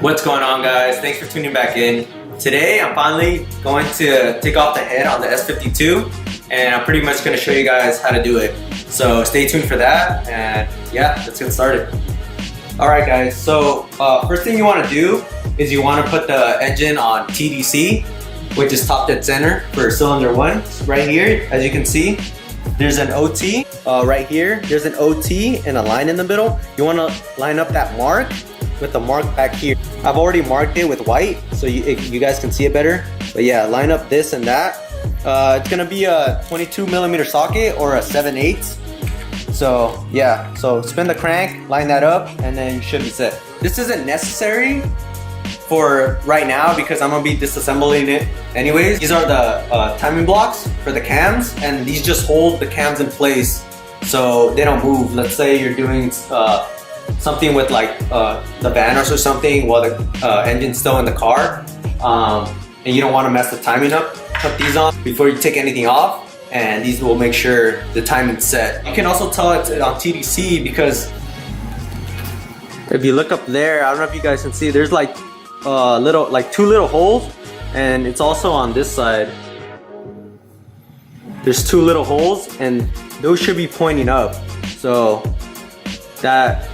What's going on, guys? Thanks for tuning back in. Today I'm finally going to take off the head on the S52 and I'm pretty much going to show you guys how to do it. So stay tuned for that, and yeah, let's get started. Alright guys, so first thing you want to do is you want to put the engine on TDC, which is top dead center for cylinder 1. Right here, as you can see, there's an OT right here. There's an OT and a line in the middle. You want to line up that mark with the mark back here. I've already marked it with white so you guys can see it better. But yeah, line up this and that. It's gonna be a 22mm socket or a 7/8. So yeah, so spin the crank, line that up, and then you should be set. This isn't necessary for right now because I'm gonna be disassembling it anyways. These are the timing blocks for the cams, and these just hold the cams in place so they don't move. Let's say you're doing something with like the vanos or something while the engine's still in the car, and you don't want to mess the timing up. Put these on before you take anything off, and these will make sure the timing's set. You can also tell it's on TDC because if you look up there, I don't know if you guys can see, there's like two little holes, and it's also on this side. There's two little holes, and those should be pointing up, so that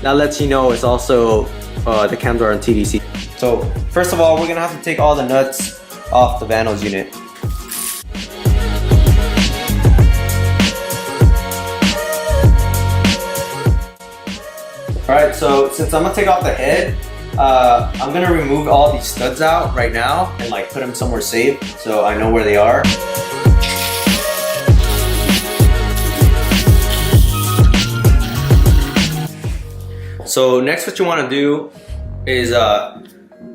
lets you know it's also the cams are on TDC. So first of all, we're gonna have to take all the nuts off the vanos unit. Alright, so since I'm gonna take off the head, I'm gonna remove all these studs out right now and like put them somewhere safe so I know where they are. So next what you want to do is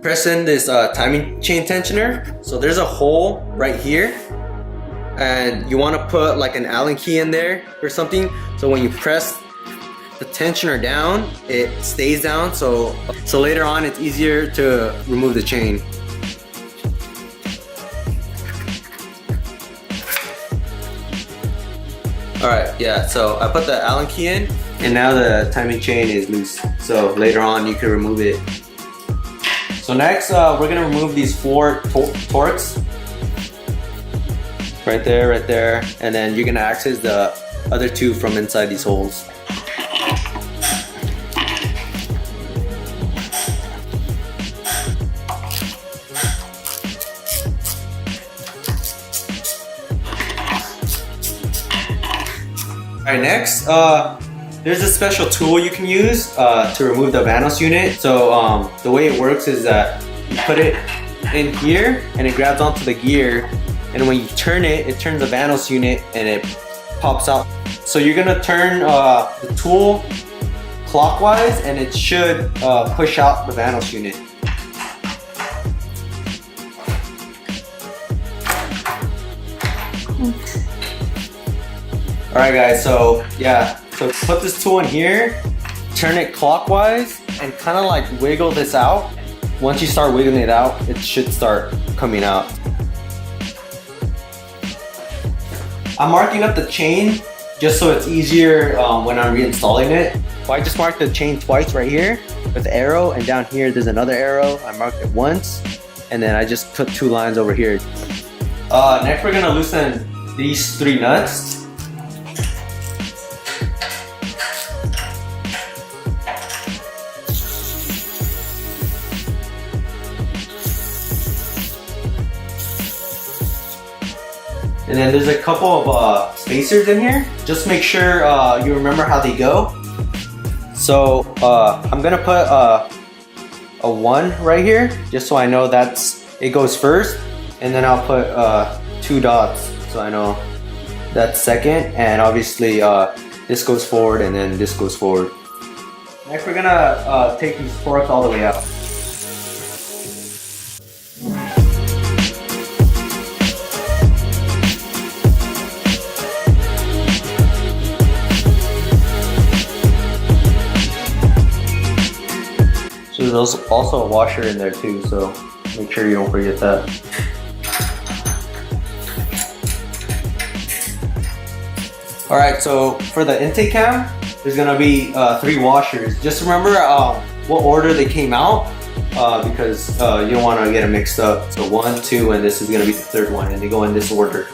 press in this timing chain tensioner. So there's a hole right here, and you want to put like an Allen key in there or something, so when you press the tensioner down, it stays down, so later on it's easier to remove the chain. Alright, yeah, so I put the Allen key in, and now the timing chain is loose, so later on you can remove it. So next we're gonna remove these 4 torques. Right there, and then you're gonna access the other 2 from inside these holes. Alright, next, there's a special tool you can use to remove the vanos unit. So the way it works is that you put it in here and it grabs onto the gear, and when you turn it, it turns the vanos unit and it pops out. So you're gonna turn the tool clockwise and it should push out the vanos unit. Alright guys, so yeah, so put this tool in here, turn it clockwise, and kind of like wiggle this out. Once you start wiggling it out, it should start coming out. I'm marking up the chain just so it's easier when I'm reinstalling it. So I just marked the chain twice right here with the arrow, and down here there's another arrow. I marked it once, and then I just put 2 lines over here. Next we're gonna loosen these 3 nuts. And then there's a couple of spacers in here. Just make sure you remember how they go. So I'm gonna put a 1 right here, just so I know it goes first. And then I'll put 2 dots, so I know that's second. And obviously this goes forward and then this goes forward. Next we're gonna take these forks all the way out. There's also a washer in there too, so make sure you don't forget that. Alright, so for the intake cam, there's gonna be 3 washers. Just remember, what order they came out because you don't want to get them mixed up. So 1, 2, and this is going to be the third one, and they go in this order.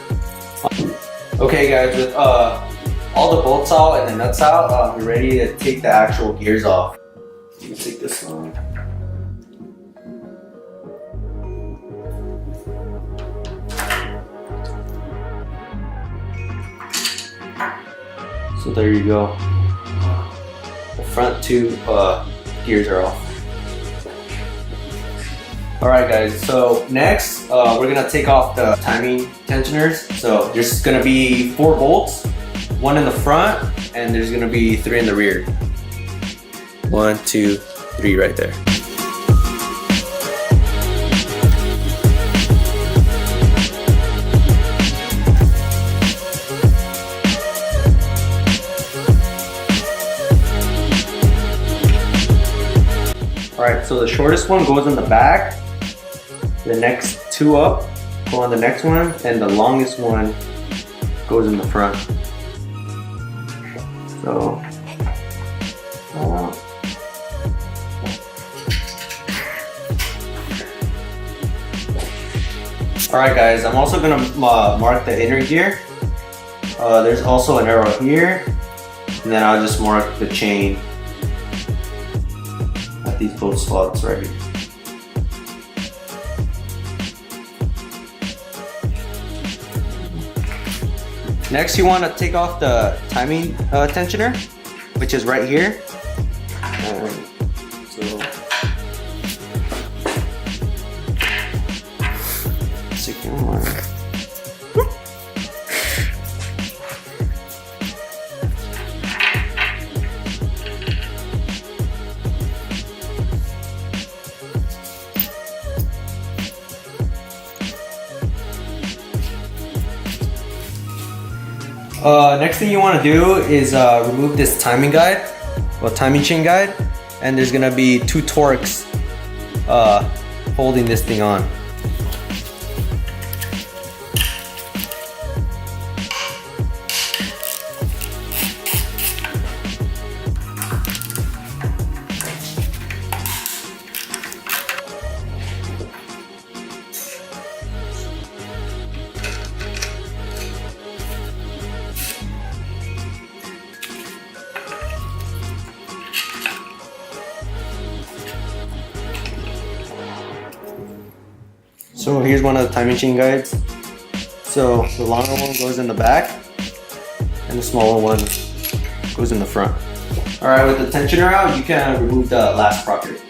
Okay guys, with all the bolts out and the nuts out, we're ready to take the actual gears off. Let me take this one. So there you go. The front two gears are off. Alright guys, so next we're gonna take off the timing tensioners. So there's gonna be 4 bolts, 1 in the front, and there's gonna be 3 in the rear. 1, 2, 3 right there. Alright, so the shortest one goes in the back, the next 2 up go on the next one, and the longest one goes in the front. So, alright guys, I'm also going to mark the inner gear. There's also an arrow here, and then I'll just mark the chain at these both slots right here. Next, you want to take off the timing tensioner, which is right here. Second one. Next thing you want to do is remove this timing guide, well, timing chain guide, and there's gonna be 2 Torx holding this thing on. So here's one of the timing chain guides. So the longer one goes in the back, and the smaller one goes in the front. Alright, with the tensioner out, you can remove the last sprocket.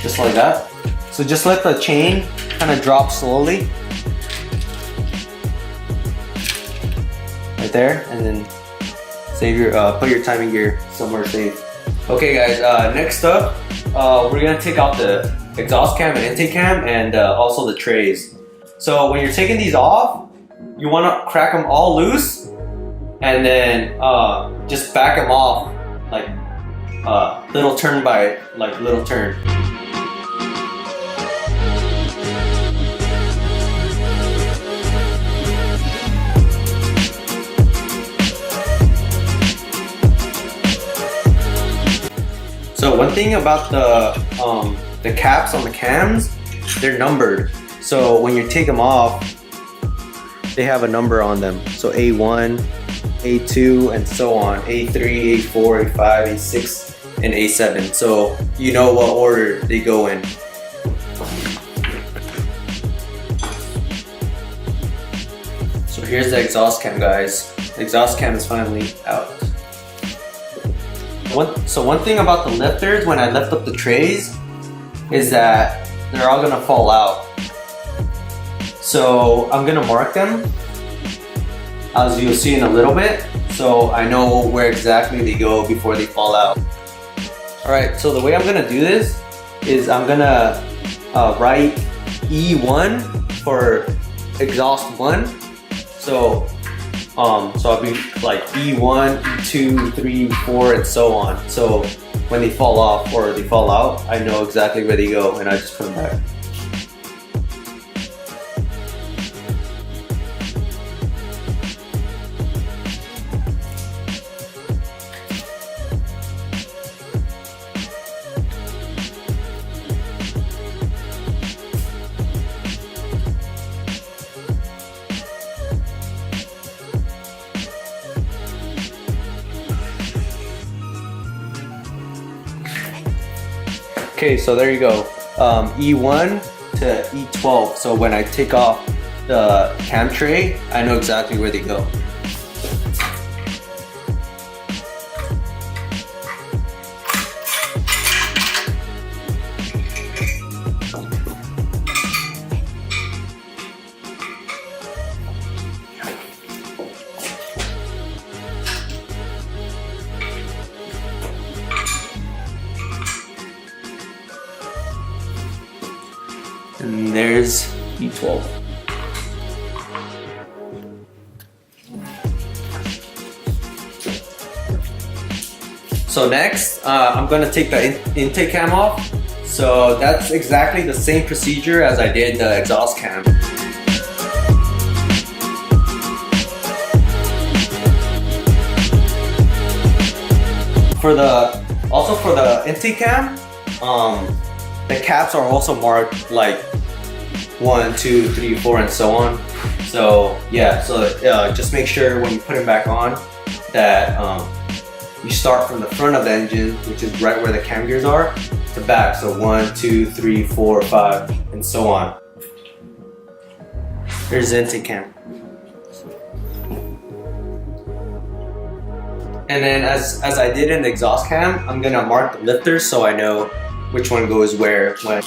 Just like that. So just let the chain kind of drop slowly. Right there, and then save your put your timing gear somewhere safe. Okay guys, next up we're gonna take out the exhaust cam and intake cam, and also the trays. So when you're taking these off, you want to crack them all loose, and then just back them off like little turn by little turn. So one thing about the caps on the cams, they're numbered. So when you take them off, they have a number on them. So A1, A2, and so on. A3, A4, A5, A6, and A7. So you know what order they go in. So here's the exhaust cam, guys. The exhaust cam is finally out. One thing about the lifters, when I lift up the trays, is that they're all gonna fall out. So I'm gonna mark them, as you'll see in a little bit, so I know where exactly they go before they fall out. Alright, so the way I'm gonna do this is I'm gonna write E1 for exhaust 1. So I'll be like E1, E2, 3, 4, and so on. So when they fall off or they fall out, I know exactly where they go, and I just put them back. Okay, so there you go. E1 to E12. So when I take off the cam tray, I know exactly where they go. And there's E12. So next, I'm gonna take the intake cam off. So that's exactly the same procedure as I did the exhaust cam. Also for the intake cam, the caps are also marked like 1, 2, 3, 4, and so on. So yeah, so just make sure when you put them back on that you start from the front of the engine, which is right where the cam gears are, to back. So 1, 2, 3, 4, 5, and so on. Here's the intake cam. And then as I did in the exhaust cam, I'm gonna mark the lifters so I know which one goes where when.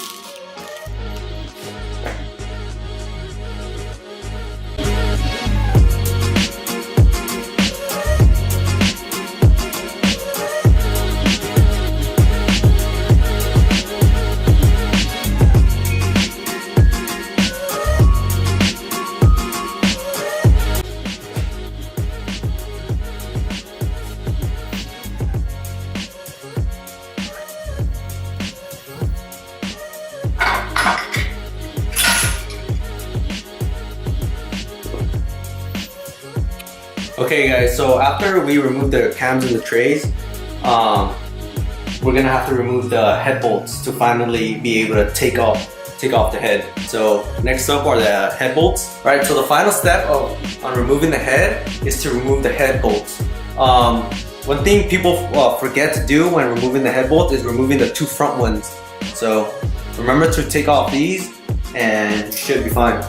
Okay guys, so after we remove the cams and the trays, we're gonna have to remove the head bolts to finally be able to take off the head. So next up are the head bolts. Right, so the final step on removing the head is to remove the head bolts. One thing people forget to do when removing the head bolt is removing the 2 front ones. So remember to take off these and you should be fine.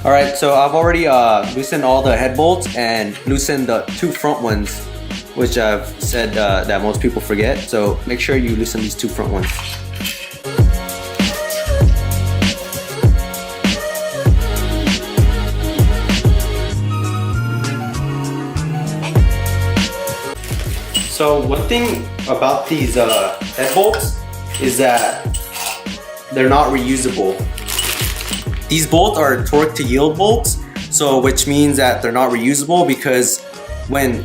Alright, so I've already loosened all the head bolts and loosened the 2 front ones, which I've said that most people forget. So make sure you loosen these 2 front ones. So one thing about these head bolts is that they're not reusable. These bolts are torque to yield bolts, so which means that they're not reusable because when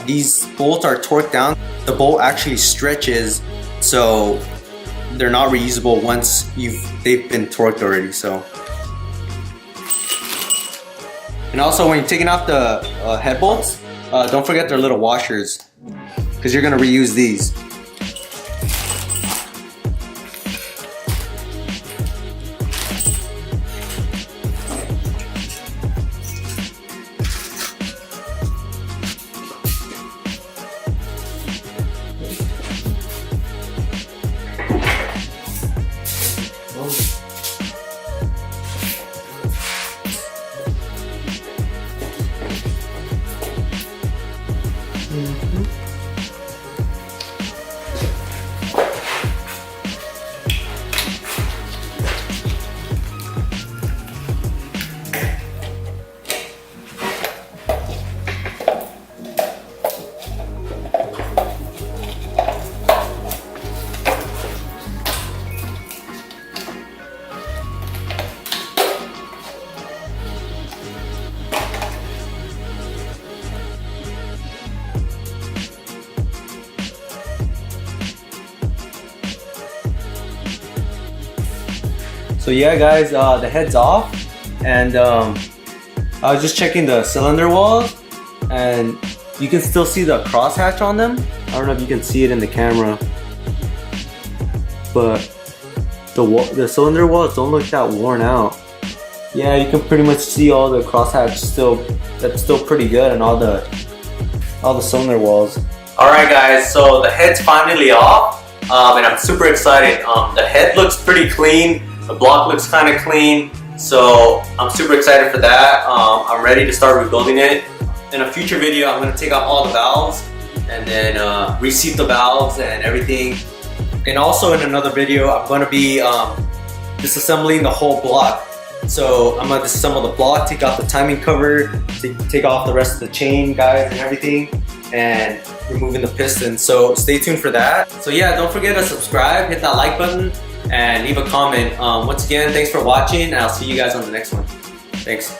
these bolts are torqued down, the bolt actually stretches, so they're not reusable once they've been torqued already. So, and also when you're taking off the head bolts, don't forget their little washers because you're gonna reuse these. So yeah guys, the head's off, and I was just checking the cylinder walls and you can still see the crosshatch on them. I don't know if you can see it in the camera, but the cylinder walls don't look that worn out. Yeah, you can pretty much see all the crosshatch that's still pretty good, and all the cylinder walls. Alright guys, so the head's finally off, and I'm super excited. The head looks pretty clean, the block looks kind of clean, so I'm super excited for that. I'm ready to start rebuilding it. In a future video, I'm going to take out all the valves and then reseat the valves and everything. And also in another video, I'm going to be disassembling the whole block. So I'm going to disassemble the block, take out the timing cover, take off the rest of the chain guides and everything, and removing the piston. So stay tuned for that. So yeah, don't forget to subscribe, hit that like button, and leave a comment. Once again, thanks for watching, and I'll see you guys on the next one. Thanks.